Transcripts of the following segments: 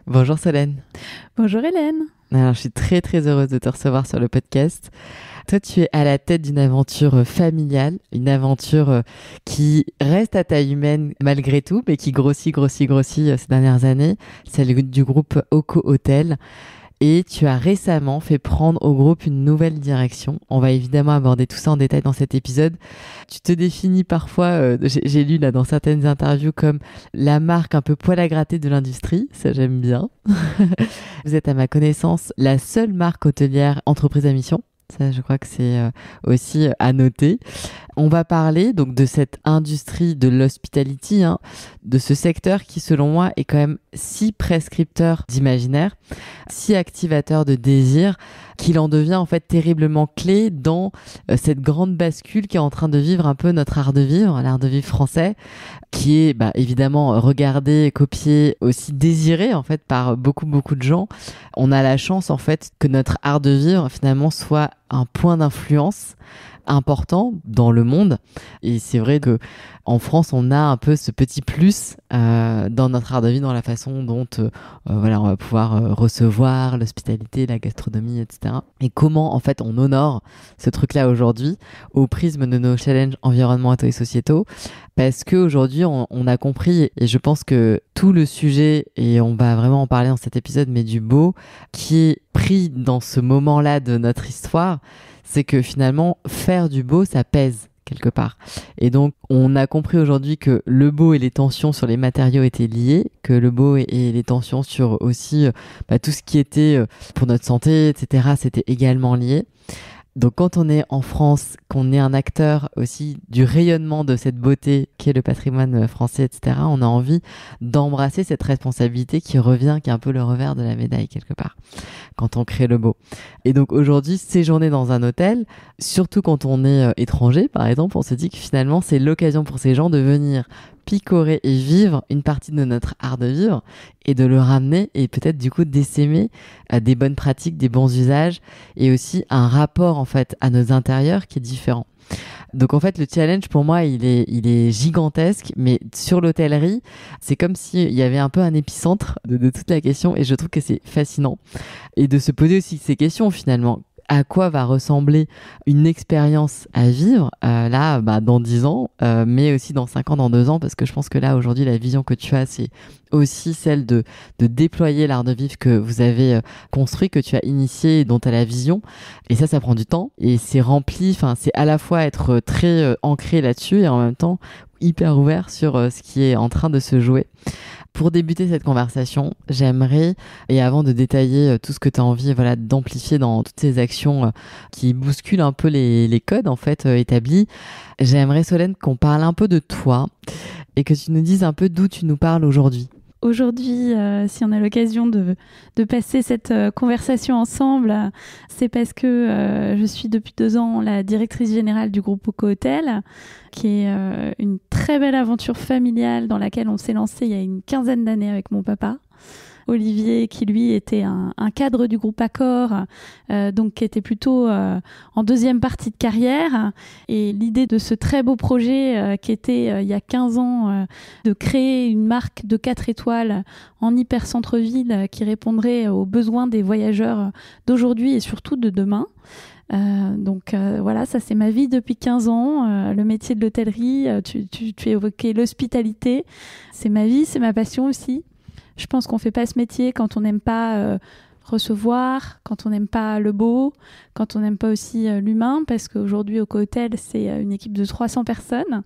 Bonjour Solène. Bonjour Hélène. Alors, je suis très très heureuse de te recevoir sur le podcast. Toi, tu es à la tête d'une aventure familiale, une aventure qui reste à taille humaine malgré tout, mais qui grossit ces dernières années, celle du groupe Oco Hotel. Et tu as récemment fait prendre au groupe une nouvelle direction. On va évidemment aborder tout ça en détail dans cet épisode. Tu te définis parfois, j'ai lu là dans certaines interviews, comme la marque un peu poil à gratter de l'industrie. Ça, j'aime bien. Vous êtes à ma connaissance la seule marque hôtelière entreprise à mission. Ça, je crois que c'est aussi à noter. On va parler donc de cette industrie de l'hospitality, de ce secteur qui, selon moi, est quand même si prescripteur d'imaginaire, si activateur de désir, qu'il en devient en fait terriblement clé dans cette grande bascule qui est en train de vivre un peu notre art de vivre, l'art de vivre français, qui est évidemment regardé, copié, aussi désiré en fait par beaucoup de gens. On a la chance en fait que notre art de vivre finalement soit un point d'influence important dans le monde, et c'est vrai que en France on a un peu ce petit plus dans notre art de vie, dans la façon dont voilà, on va pouvoir recevoir l'hospitalité, la gastronomie, etc. Et comment en fait on honore ce truc là aujourd'hui au prisme de nos challenges environnementaux et sociétaux, parce qu'aujourd'hui on a compris, et je pense que tout le sujet, et on va vraiment en parler dans cet épisode, mais du beau qui est pris dans ce moment là de notre histoire, c'est que finalement, faire du beau, ça pèse quelque part. Et donc, on a compris aujourd'hui que le beau et les tensions sur les matériaux étaient liés, que le beau et les tensions sur aussi tout ce qui était pour notre santé, etc., c'était également lié. Donc quand on est en France, qu'on est un acteur aussi du rayonnement de cette beauté qu'est le patrimoine français, etc., on a envie d'embrasser cette responsabilité qui revient, qui est un peu le revers de la médaille quelque part, quand on crée le beau. Et donc aujourd'hui, séjourner dans un hôtel, surtout quand on est étranger par exemple, on se dit que finalement c'est l'occasion pour ces gens de venir picorer et vivre une partie de notre art de vivre, et de le ramener, et peut-être du coup d'essaimer des bonnes pratiques, des bons usages, et aussi un rapport en fait à nos intérieurs qui est différent. Donc en fait le challenge pour moi il est gigantesque, mais sur l'hôtellerie c'est comme s'il y avait un peu un épicentre de toute la question, et je trouve que c'est fascinant, et de se poser aussi ces questions finalement. À quoi va ressembler une expérience à vivre dans 10 ans, mais aussi dans 5 ans, dans 2 ans, parce que je pense que là aujourd'hui la vision que tu as, c'est aussi celle de déployer l'art de vivre que vous avez construit, que tu as initié, dont tu as la vision, et ça prend du temps, et c'est rempli, c'est à la fois être très ancré là-dessus et en même temps hyper ouvert sur ce qui est en train de se jouer. Pour débuter cette conversation, j'aimerais, et avant de détailler tout ce que tu as envie d'amplifier dans toutes ces actions qui bousculent un peu les codes en fait établis, j'aimerais, Solène, qu'on parle un peu de toi et que tu nous dises un peu d'où tu nous parles aujourd'hui. Aujourd'hui, si on a l'occasion de passer cette conversation ensemble, c'est parce que je suis depuis 2 ans la directrice générale du groupe Oco Hotel, qui est une très belle aventure familiale dans laquelle on s'est lancé il y a une quinzaine d'années avec mon papa. Olivier, qui lui était un cadre du groupe Accor, donc qui était plutôt en deuxième partie de carrière. Et l'idée de ce très beau projet qui était il y a 15 ans de créer une marque de 4 étoiles en hyper centre-ville qui répondrait aux besoins des voyageurs d'aujourd'hui et surtout de demain. Voilà, ça c'est ma vie depuis 15 ans, le métier de l'hôtellerie, tu évoquais l'hospitalité, c'est ma vie, c'est ma passion aussi. Je pense qu'on fait pas ce métier quand on n'aime pas recevoir, quand on n'aime pas le beau, quand on n'aime pas aussi l'humain, parce qu'aujourd'hui au Co-Hotel, c'est une équipe de 300 personnes.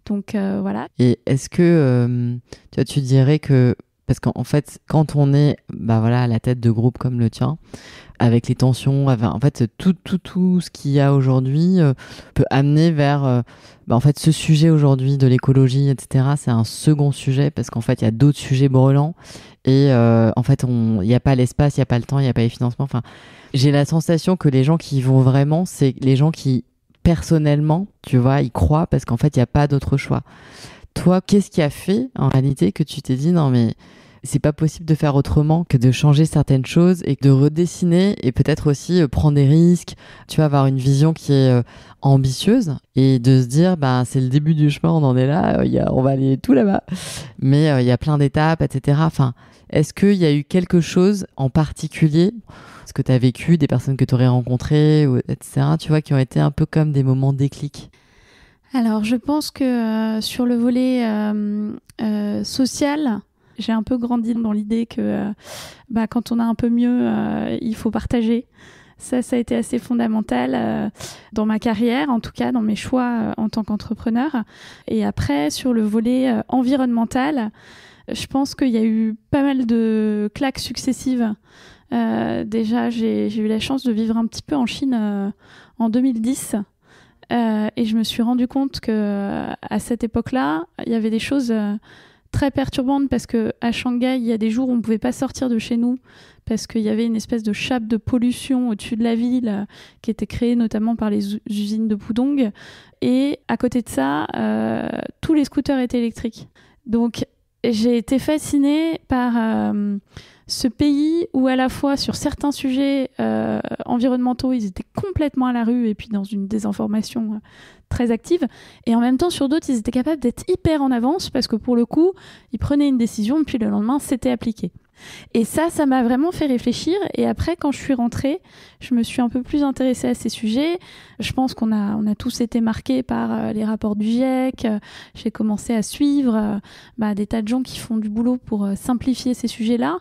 Donc voilà. Et est-ce que tu dirais que, parce qu'en fait quand on est à la tête de groupe comme le tien, avec les tensions, en fait tout ce qu'il y a aujourd'hui peut amener vers en fait ce sujet aujourd'hui de l'écologie, etc. C'est un second sujet, parce qu'en fait il y a d'autres sujets brûlants, et en fait il n'y a pas l'espace, il n'y a pas le temps, il n'y a pas les financements. Enfin, j'ai la sensation que les gens qui y vont vraiment, c'est les gens qui personnellement, tu vois, y croient, parce qu'en fait il n'y a pas d'autre choix. Toi, qu'est-ce qui a fait en réalité que tu t'es dit non mais c'est pas possible de faire autrement que de changer certaines choses et de redessiner et peut-être aussi prendre des risques, tu vois, avoir une vision qui est ambitieuse et de se dire, c'est le début du chemin, on en est là, on va aller tout là-bas, mais il y a plein d'étapes, etc. Enfin, est-ce qu'il y a eu quelque chose en particulier, ce que tu as vécu, des personnes que tu aurais rencontrées, etc., tu vois, qui ont été un peu comme des moments déclics? Alors, je pense que sur le volet social, j'ai un peu grandi dans l'idée que quand on a un peu mieux, il faut partager. Ça a été assez fondamental dans ma carrière, en tout cas dans mes choix en tant qu'entrepreneur. Et après, sur le volet environnemental, je pense qu'il y a eu pas mal de claques successives. Déjà, j'ai eu la chance de vivre un petit peu en Chine en 2010. Et je me suis rendu compte qu'à cette époque-là, il y avait des choses très perturbantes parce qu'à Shanghai, il y a des jours où on ne pouvait pas sortir de chez nous parce qu'il y avait une espèce de chape de pollution au-dessus de la ville qui était créée notamment par les usines de Pudong. Et à côté de ça, tous les scooters étaient électriques. Donc, j'ai été fascinée par ce pays où à la fois sur certains sujets environnementaux, ils étaient complètement à la rue et puis dans une désinformation très active. Et en même temps, sur d'autres, ils étaient capables d'être hyper en avance parce que pour le coup, ils prenaient une décision puis le lendemain, c'était appliqué. Et ça m'a vraiment fait réfléchir. Et après, quand je suis rentrée, je me suis un peu plus intéressée à ces sujets. Je pense qu'on a tous été marqués par les rapports du GIEC. J'ai commencé à suivre des tas de gens qui font du boulot pour simplifier ces sujets-là.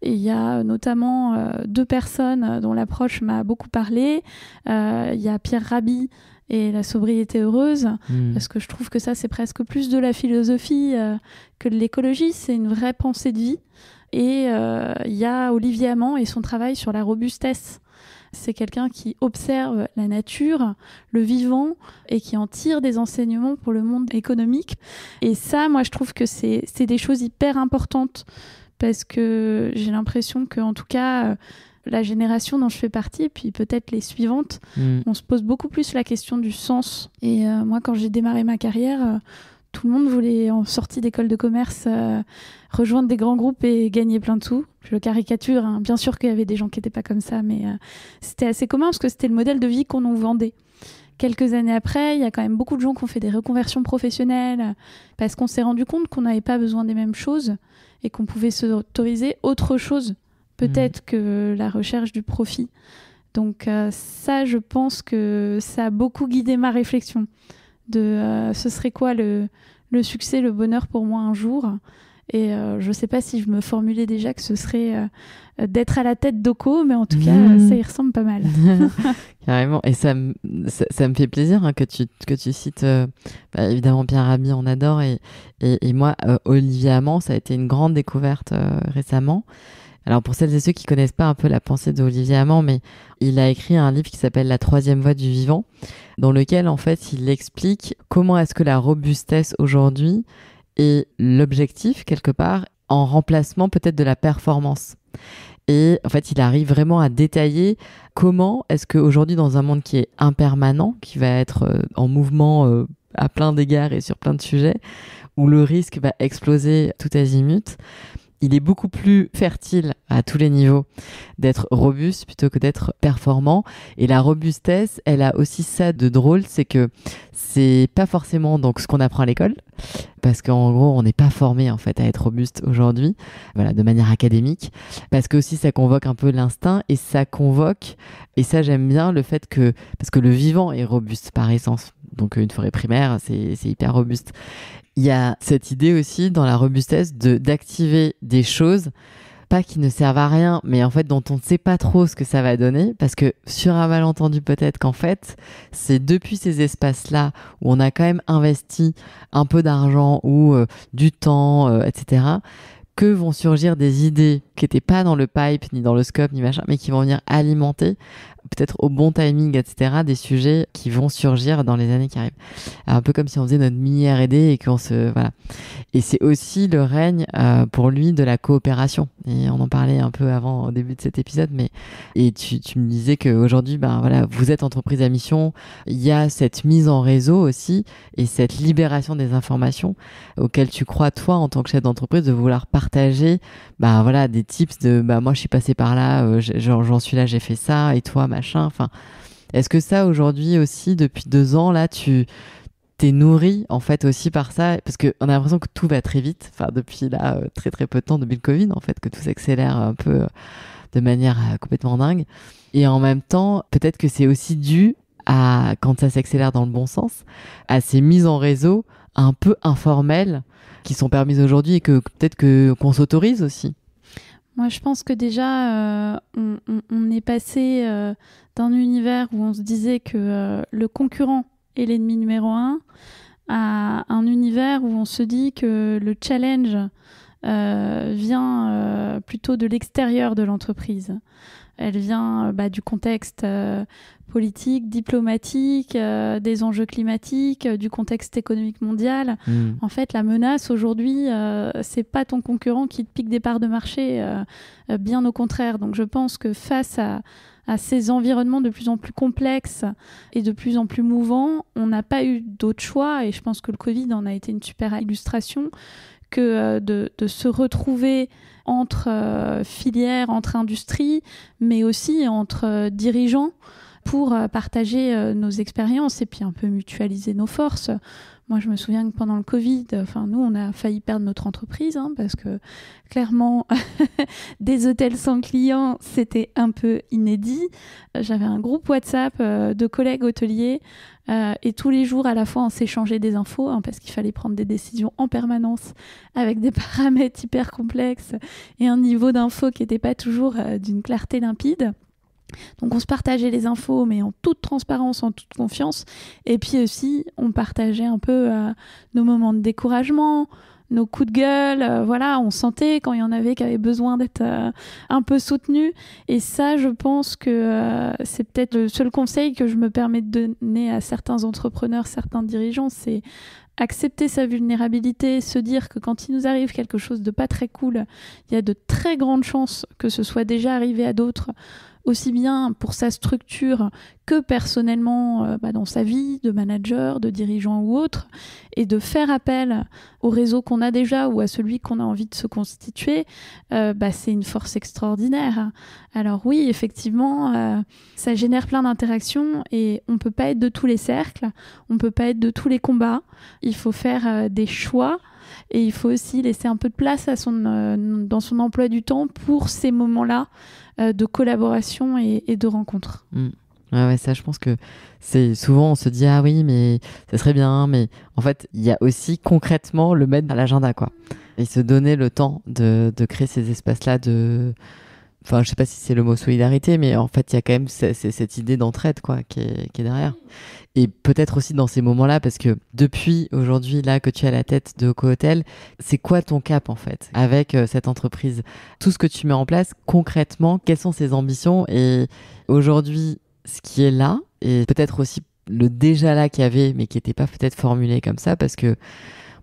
Et il y a notamment 2 personnes dont l'approche m'a beaucoup parlé. Il y a Pierre Rabhi et la sobriété heureuse, parce que je trouve que ça, c'est presque plus de la philosophie que de l'écologie. C'est une vraie pensée de vie. Et il y a Olivier Amand et son travail sur la robustesse. C'est quelqu'un qui observe la nature, le vivant, et qui en tire des enseignements pour le monde économique. Et ça, moi, je trouve que c'est des choses hyper importantes, parce que j'ai l'impression qu'en tout cas, la génération dont je fais partie, et puis peut-être les suivantes, on se pose beaucoup plus la question du sens. Et moi, quand j'ai démarré ma carrière... tout le monde voulait, en sortie d'école de commerce, rejoindre des grands groupes et gagner plein de sous. Je le caricature, hein. Bien sûr qu'il y avait des gens qui n'étaient pas comme ça, mais c'était assez commun parce que c'était le modèle de vie qu'on nous vendait. Quelques années après, il y a quand même beaucoup de gens qui ont fait des reconversions professionnelles parce qu'on s'est rendu compte qu'on n'avait pas besoin des mêmes choses et qu'on pouvait s'autoriser autre chose, peut-être que la recherche du profit. Donc ça, je pense que ça a beaucoup guidé ma réflexion. Ce serait quoi le succès, le bonheur pour moi un jour. Et je ne sais pas si je me formulais déjà que ce serait d'être à la tête d'Oko, mais en tout cas, ça y ressemble pas mal. Carrément. Et ça me fait plaisir que tu cites évidemment Pierre Rabhi, on adore. Et moi, Olivier Amand, ça a été une grande découverte récemment. Alors pour celles et ceux qui connaissent pas un peu la pensée d'Olivier Amand, mais il a écrit un livre qui s'appelle La troisième voie du vivant, dans lequel en fait il explique comment est-ce que la robustesse aujourd'hui est l'objectif quelque part en remplacement peut-être de la performance. Et en fait il arrive vraiment à détailler comment est-ce qu'aujourd'hui dans un monde qui est impermanent, qui va être en mouvement à plein d'égards et sur plein de sujets, où le risque va exploser tout azimut, il est beaucoup plus fertile à tous les niveaux d'être robuste plutôt que d'être performant. Et la robustesse, elle a aussi ça de drôle, c'est que c'est pas forcément donc ce qu'on apprend à l'école, parce qu'en gros, on n'est pas formé en fait à être robuste aujourd'hui, voilà, de manière académique, parce que aussi ça convoque un peu l'instinct et ça convoque, et ça j'aime bien le fait que, parce que le vivant est robuste par essence, donc une forêt primaire, c'est hyper robuste. Il y a cette idée aussi dans la robustesse d'activer des choses, pas qui ne servent à rien, mais en fait dont on ne sait pas trop ce que ça va donner, parce que sur un malentendu peut-être qu'en fait, c'est depuis ces espaces-là où on a quand même investi un peu d'argent ou du temps, etc., que vont surgir des idées qui n'étaient pas dans le pipe, ni dans le scope, ni machin, mais qui vont venir alimenter, peut-être au bon timing, etc., des sujets qui vont surgir dans les années qui arrivent. Un peu comme si on faisait notre mini R&D et qu'on se... Voilà. Et c'est aussi le règne, pour lui, de la coopération. Et on en parlait un peu avant, au début de cet épisode, mais... Et tu me disais qu'aujourd'hui, voilà, vous êtes entreprise à mission, il y a cette mise en réseau aussi, et cette libération des informations auxquelles tu crois, toi, en tant que chef d'entreprise, de vouloir partager partager des tips de moi je suis passée par là, j'en suis là, j'ai fait ça, et toi machin. Enfin, est-ce que ça aujourd'hui aussi depuis 2 ans là tu t'es nourri en fait aussi par ça, parce qu'on a l'impression que tout va très vite, enfin depuis là très très peu de temps depuis le Covid en fait, que tout s'accélère un peu de manière complètement dingue, et en même temps peut-être que c'est aussi dû à, quand ça s'accélère dans le bon sens, à ces mises en réseau un peu informelles qui sont permises aujourd'hui et que peut-être qu'on s'autorise aussi. Moi, je pense que déjà, on est passé d'un univers où on se disait que le concurrent est l'ennemi numéro 1 à un univers où on se dit que le challenge vient plutôt de l'extérieur de l'entreprise. Elle vient du contexte politique, diplomatique, des enjeux climatiques, du contexte économique mondial. En fait, la menace aujourd'hui, c'est pas ton concurrent qui te pique des parts de marché, bien au contraire. Donc je pense que face à ces environnements de plus en plus complexes et de plus en plus mouvants, on n'a pas eu d'autre choix, et je pense que le Covid en a été une super illustration, que de se retrouver entre filières, entre industries, mais aussi entre dirigeants pour partager nos expériences et puis un peu mutualiser nos forces. Moi, je me souviens que pendant le Covid, nous, on a failli perdre notre entreprise parce que clairement, des hôtels sans clients, c'était un peu inédit. J'avais un groupe WhatsApp de collègues hôteliers et tous les jours, à la fois, on s'échangeait des infos parce qu'il fallait prendre des décisions en permanence avec des paramètres hyper complexes et un niveau d'info qui n'était pas toujours d'une clarté limpide. Donc on se partageait les infos, mais en toute transparence, en toute confiance. Et puis aussi, on partageait un peu nos moments de découragement, nos coups de gueule. On sentait quand il y en avait qui avaient besoin d'être un peu soutenus. Et ça, je pense que c'est peut-être le seul conseil que je me permets de donner à certains entrepreneurs, certains dirigeants, c'est accepter sa vulnérabilité, se dire que quand il nous arrive quelque chose de pas très cool, il y a de très grandes chances que ce soit déjà arrivé à d'autres, aussi bien pour sa structure que personnellement dans sa vie de manager, de dirigeant ou autre, et de faire appel au réseau qu'on a déjà ou à celui qu'on a envie de se constituer, c'est une force extraordinaire. Alors oui, effectivement, ça génère plein d'interactions et on ne peut pas être de tous les cercles, on ne peut pas être de tous les combats, il faut faire des choix. Et il faut aussi laisser un peu de place dans son emploi du temps pour ces moments-là de collaboration et de rencontre. Ouais, ça, je pense que c'est souvent, on se dit ah oui, mais ça serait bien, mais en fait, il y a aussi concrètement le mettre à l'agenda, quoi. Et se donner le temps de créer ces espaces-là de... Enfin, je sais pas si c'est le mot solidarité, mais en fait, il y a quand même cette idée d'entraide, quoi, qui est derrière. Et peut-être aussi dans ces moments-là, parce que depuis aujourd'hui, là, que tu es à la tête de Cohotel, c'est quoi ton cap, en fait, avec cette entreprise? Tout ce que tu mets en place, concrètement, quelles sont ses ambitions? Et aujourd'hui, ce qui est là, et peut-être aussi le déjà là qu'il y avait, mais qui n'était pas peut-être formulé comme ça, parce que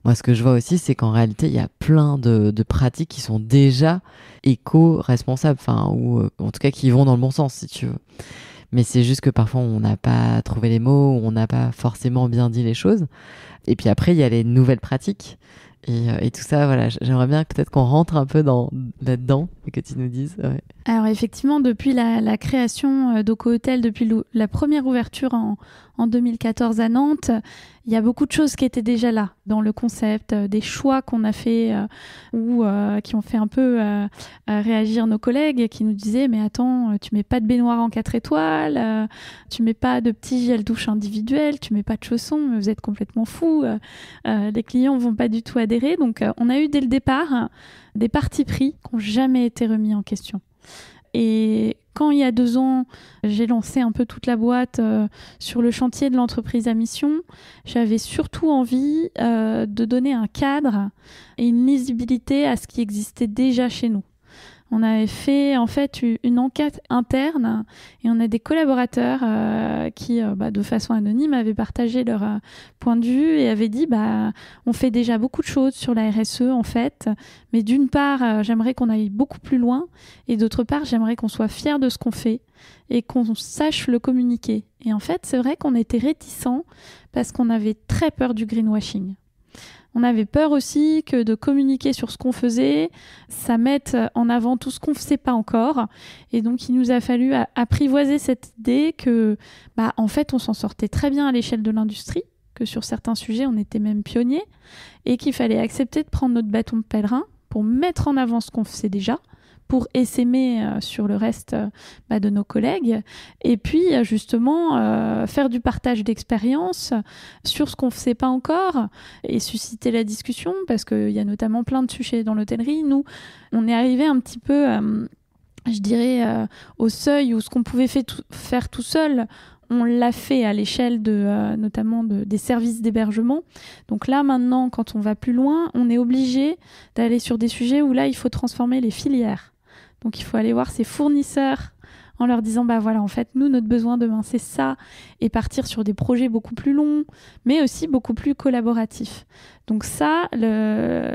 moi, ce que je vois aussi, c'est qu'en réalité, il y a plein de pratiques qui sont déjà éco-responsables, ou en tout cas qui vont dans le bon sens, si tu veux. Mais c'est juste que parfois, on n'a pas trouvé les mots, on n'a pas forcément bien dit les choses. Et puis après, il y a les nouvelles pratiques. Et tout ça, voilà, j'aimerais bien peut-être qu'on rentre un peu là-dedans et que tu nous dises. Ouais. Alors effectivement, depuis la création d'Oco-Hotel, depuis la première ouverture en 2014 à Nantes, il y a beaucoup de choses qui étaient déjà là dans le concept, des choix qu'on a fait ou qui ont fait un peu réagir nos collègues qui nous disaient mais attends, tu mets pas de baignoire en 4 étoiles, tu mets pas de petit gel douche individuel, tu mets pas de chaussons, mais vous êtes complètement fous, les clients vont pas du tout adhérer. Donc on a eu dès le départ des partis pris qui n'ont jamais été remis en question. Et quand il y a 2 ans, j'ai lancé un peu toute la boîte sur le chantier de l'entreprise à mission, j'avais surtout envie de donner un cadre et une lisibilité à ce qui existait déjà chez nous. On avait fait en fait une enquête interne et on a des collaborateurs qui, de façon anonyme, avaient partagé leur point de vue et avaient dit on fait déjà beaucoup de choses sur la RSE en fait, mais d'une part, j'aimerais qu'on aille beaucoup plus loin et d'autre part, j'aimerais qu'on soit fiers de ce qu'on fait et qu'on sache le communiquer. Et en fait, c'est vrai qu'on était réticents parce qu'on avait très peur du greenwashing. On avait peur aussi que de communiquer sur ce qu'on faisait, ça mette en avant tout ce qu'on ne sait pas encore. Et donc, il nous a fallu apprivoiser cette idée que, en fait, on s'en sortait très bien à l'échelle de l'industrie, que sur certains sujets, on était même pionniers, et qu'il fallait accepter de prendre notre bâton de pèlerin pour mettre en avant ce qu'on faisait déjà, pour essaimer sur le reste de nos collègues, et puis justement faire du partage d'expérience sur ce qu'on ne sait pas encore, et susciter la discussion, parce qu'il y a notamment plein de sujets dans l'hôtellerie. Nous, on est arrivé un petit peu, je dirais, au seuil où ce qu'on pouvait faire tout seul, on l'a fait à l'échelle notamment des services d'hébergement. Donc là, maintenant, quand on va plus loin, on est obligé d'aller sur des sujets où là, il faut transformer les filières. Donc il faut aller voir ses fournisseurs en leur disant, voilà, en fait, nous, notre besoin demain, c'est ça, et partir sur des projets beaucoup plus longs, mais aussi beaucoup plus collaboratifs. Donc ça,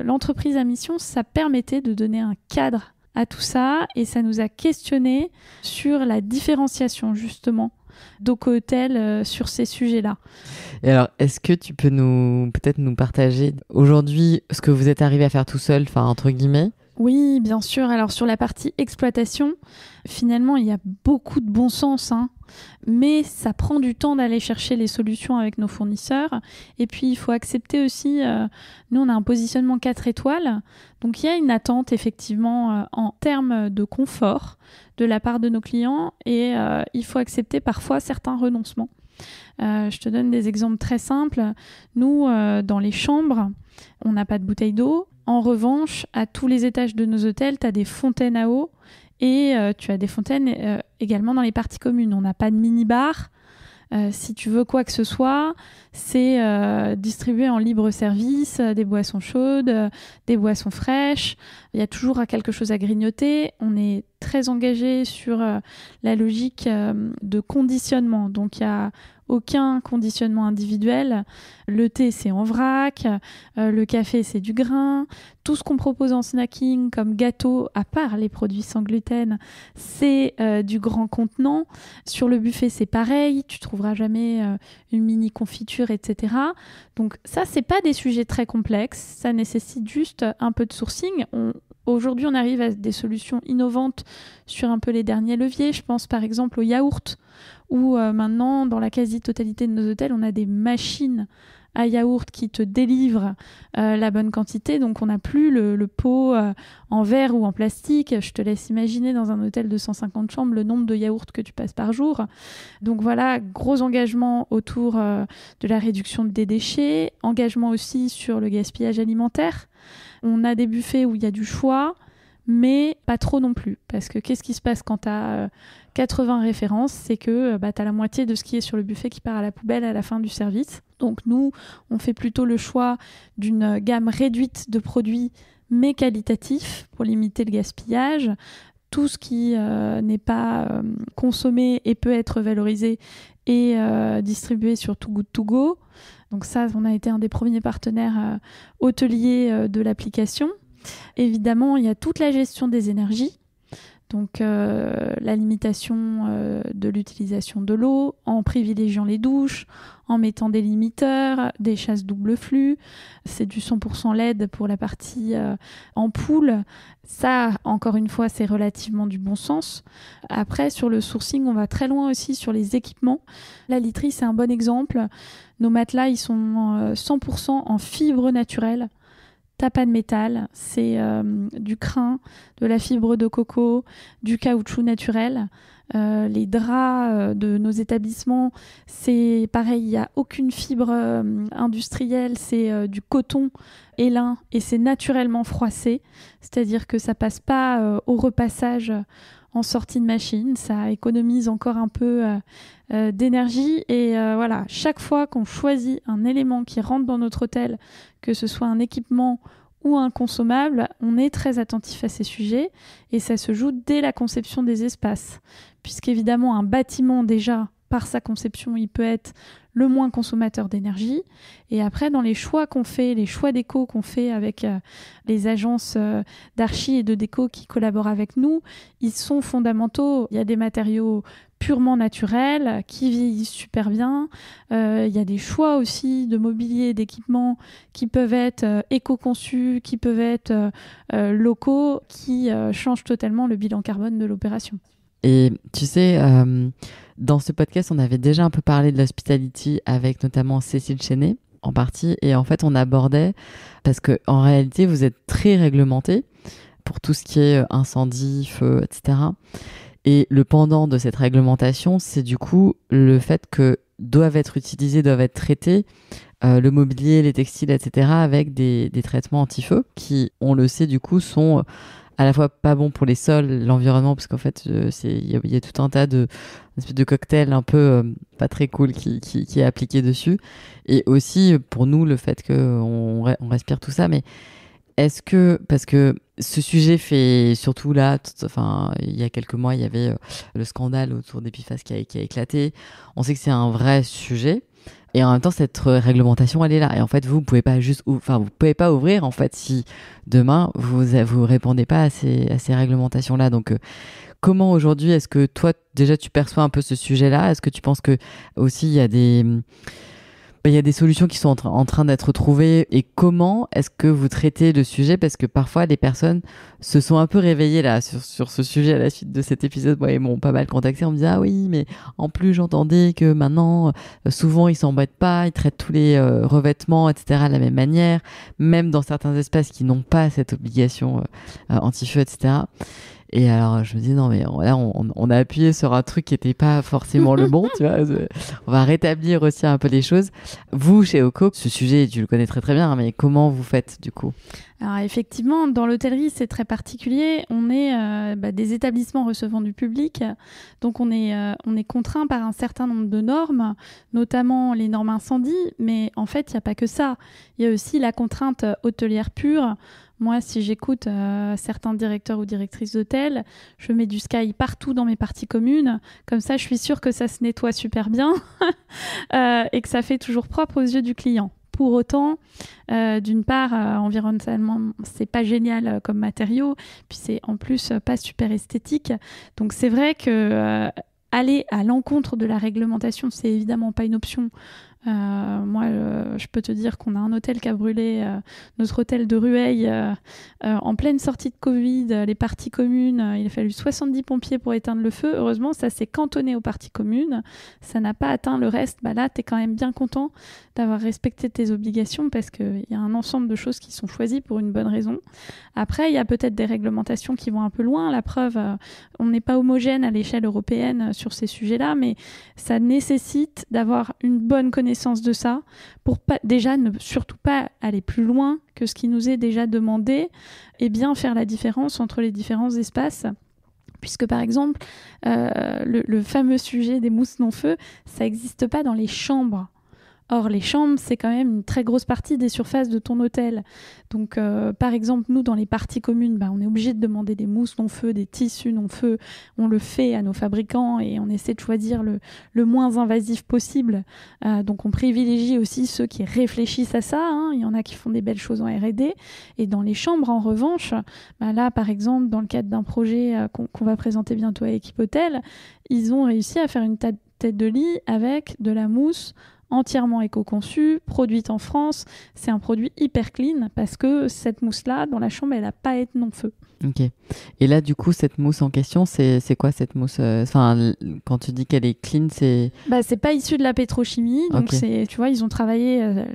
l'entreprise à mission, ça permettait de donner un cadre à tout ça, et ça nous a questionné sur la différenciation, justement, d'Oco-Hôtel sur ces sujets-là. Et alors, est-ce que tu peux peut-être nous partager aujourd'hui ce que vous êtes arrivé à faire tout seul, entre guillemets? Oui, bien sûr. Alors sur la partie exploitation, finalement, il y a beaucoup de bon sens, mais ça prend du temps d'aller chercher les solutions avec nos fournisseurs. Et puis, il faut accepter aussi, nous, on a un positionnement 4 étoiles, donc il y a une attente, effectivement, en termes de confort de la part de nos clients, et il faut accepter parfois certains renoncements. Je te donne des exemples très simples. Nous, dans les chambres, on n'a pas de bouteille d'eau. En revanche, à tous les étages de nos hôtels, tu as des fontaines à eau, et tu as des fontaines également dans les parties communes. On n'a pas de mini-bar. Si tu veux quoi que ce soit, c'est distribué en libre service, des boissons chaudes, des boissons fraîches. Il y a toujours quelque chose à grignoter. On est très engagé sur la logique de conditionnement. Donc, il y a aucun conditionnement individuel. Le thé, c'est en vrac. Le café, c'est du grain. Tout ce qu'on propose en snacking comme gâteau, à part les produits sans gluten, c'est du grand contenant. Sur le buffet, c'est pareil. Tu trouveras jamais une mini confiture, etc. Donc ça, c'est pas des sujets très complexes. Ça nécessite juste un peu de sourcing. Aujourd'hui, on arrive à des solutions innovantes sur un peu les derniers leviers. Je pense par exemple au yaourt, où maintenant, dans la quasi-totalité de nos hôtels, on a des machines à yaourt qui te délivrent la bonne quantité. Donc, on n'a plus le pot en verre ou en plastique. Je te laisse imaginer dans un hôtel de 150 chambres le nombre de yaourts que tu passes par jour. Donc, voilà, gros engagement autour de la réduction des déchets, engagement aussi sur le gaspillage alimentaire. On a des buffets où il y a du choix, mais pas trop non plus. Parce que qu'est-ce qui se passe quand tu as 80 références? C'est que tu as la moitié de ce qui est sur le buffet qui part à la poubelle à la fin du service. Donc nous, on fait plutôt le choix d'une gamme réduite de produits, mais qualitatifs, pour limiter le gaspillage. Tout ce qui n'est pas consommé et peut être valorisé est distribué sur Too Good To Go. Donc ça, on a été un des premiers partenaires hôteliers de l'application. Évidemment, il y a toute la gestion des énergies. Donc la limitation de l'utilisation de l'eau, en privilégiant les douches, en mettant des limiteurs, des chasses double flux. C'est du 100% LED pour la partie ampoule. Ça, encore une fois, c'est relativement du bon sens. Après, sur le sourcing, on va très loin aussi sur les équipements. La literie, c'est un bon exemple. Nos matelas, ils sont 100% en fibre naturelle. T'as pas de métal, c'est du crin, de la fibre de coco, du caoutchouc naturel. Les draps de nos établissements, c'est pareil, il n'y a aucune fibre industrielle, c'est du coton et lin, et c'est naturellement froissé, c'est-à-dire que ça passe pas au repassage en sortie de machine, ça économise encore un peu d'énergie, et voilà, chaque fois qu'on choisit un élément qui rentre dans notre hôtel, que ce soit un équipement ou un consommable, on est très attentif à ces sujets, et ça se joue dès la conception des espaces, puisqu'évidemment un bâtiment déjà, par sa conception, il peut être le moins consommateur d'énergie, et après dans les choix qu'on fait, les choix déco qu'on fait avec les agences d'archi et de déco qui collaborent avec nous, ils sont fondamentaux. Il y a des matériaux purement naturels, qui vieillissent super bien. Il y a des choix aussi de mobilier, d'équipements qui peuvent être éco-conçus, qui peuvent être locaux, qui changent totalement le bilan carbone de l'opération. Et tu sais, dans ce podcast, on avait déjà un peu parlé de l'hospitality avec notamment Cécile Chenet en partie. Et en fait, on abordait, parce qu'en réalité, vous êtes très réglementé pour tout ce qui est incendie, feu, etc. Et le pendant de cette réglementation, c'est du coup le fait que doivent être utilisés, doivent être traités le mobilier, les textiles, etc. avec des traitements anti-feu qui, on le sait, du coup, sont à la fois pas bons pour les sols, l'environnement, parce qu'en fait, il y a tout un tas de cocktails un peu pas très cool qui est appliqué dessus. Et aussi, pour nous, le fait qu'on respire tout ça. Mais est-ce que, parce que ce sujet fait surtout là, il y a quelques mois, il y avait le scandale autour d'Epiphase qui a éclaté. On sait que c'est un vrai sujet. Et en même temps, cette réglementation, elle est là. Et en fait, vous pouvez pas vous pouvez pas ouvrir, en fait, si demain, vous répondez pas à ces réglementations-là. Donc, comment aujourd'hui, est-ce que toi, déjà, tu perçois un peu ce sujet-là? Est-ce que tu penses que aussi, il y a des solutions qui sont en train d'être trouvées, et comment est-ce que vous traitez le sujet? Parce que parfois les personnes se sont un peu réveillées là sur ce sujet à la suite de cet épisode. Moi, ils m'ont pas mal contacté, on me disait ah oui, mais en plus j'entendais que maintenant souvent ils s'embêtent pas, ils traitent tous les revêtements, etc. de la même manière, même dans certains espaces qui n'ont pas cette obligation anti-feu, etc. Et alors, je me dis, non, mais là, on a appuyé sur un truc qui n'était pas forcément le bon, tu vois. On va rétablir aussi un peu les choses. Vous, chez Oco, ce sujet, tu le connais très très bien, hein, mais comment vous faites, du coup? Alors effectivement, dans l'hôtellerie, c'est très particulier. On est des établissements recevant du public, donc on est contraint par un certain nombre de normes, notamment les normes incendie, mais en fait, il n'y a pas que ça. Il y a aussi la contrainte hôtelière pure. Moi, si j'écoute certains directeurs ou directrices d'hôtel, je mets du Sky partout dans mes parties communes. Comme ça, je suis sûre que ça se nettoie super bien et que ça fait toujours propre aux yeux du client. Pour autant, d'une part, environnementalement, c'est pas génial comme matériau, puis c'est en plus pas super esthétique. Donc c'est vrai que aller à l'encontre de la réglementation, c'est évidemment pas une option. Moi, je peux te dire qu'on a un hôtel qui a brûlé, notre hôtel de Rueil, en pleine sortie de Covid, les parties communes. Il a fallu 70 pompiers pour éteindre le feu. Heureusement, ça s'est cantonné aux parties communes. Ça n'a pas atteint le reste. Là, tu es quand même bien content d'avoir respecté tes obligations parce qu'il y a un ensemble de choses qui sont choisies pour une bonne raison. Après, il y a peut-être des réglementations qui vont un peu loin. La preuve, on n'est pas homogène à l'échelle européenne sur ces sujets-là, mais ça nécessite d'avoir une bonne connaissance de ça pour déjà ne surtout pas aller plus loin que ce qui nous est déjà demandé et bien faire la différence entre les différents espaces. Puisque par exemple, le fameux sujet des mousses non-feu, ça n'existe pas dans les chambres. Or, les chambres, c'est quand même une très grosse partie des surfaces de ton hôtel. Donc, par exemple, nous, dans les parties communes, on est obligé de demander des mousses non-feu, des tissus non-feu. On le fait à nos fabricants et on essaie de choisir le moins invasif possible. Donc, on privilégie aussi ceux qui réfléchissent à ça. Il y en a qui font des belles choses en R&D. Et dans les chambres, en revanche, là, par exemple, dans le cadre d'un projet qu'on va présenter bientôt à Équipe Hôtel, ils ont réussi à faire une tête de lit avec de la mousse entièrement éco-conçue, produite en France. C'est un produit hyper clean parce que cette mousse-là, dans la chambre, elle n'a pas à être non-feu. Ok. Et là, du coup, cette mousse en question, c'est quoi cette mousse? Quand tu dis qu'elle est clean, c'est... C'est pas issu de la pétrochimie. Donc, okay. Tu vois, ils ont travaillé,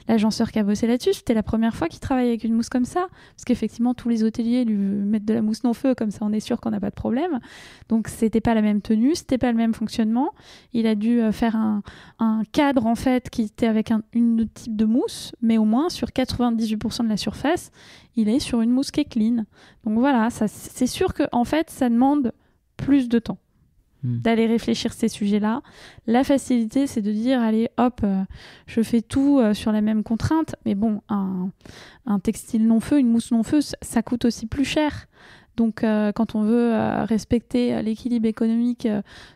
l'agenceur qui a bossé là-dessus, c'était la première fois qu'il travaillait avec une mousse comme ça. Parce qu'effectivement, tous les hôteliers lui mettent de la mousse non-feu, comme ça, on est sûr qu'on n'a pas de problème. Donc, c'était pas la même tenue, c'était pas le même fonctionnement. Il a dû faire un cadre, en fait, qui était avec une autre type de mousse, mais au moins, sur 98% de la surface, il est sur une mousse qui est clean. Donc voilà, c'est sûr que en fait, ça demande plus de temps d'aller réfléchir ces sujets-là. La facilité, c'est de dire, allez, hop, je fais tout sur la même contrainte. Mais bon, un textile non-feu, une mousse non-feu, ça coûte aussi plus cher. Donc, quand on veut respecter l'équilibre économique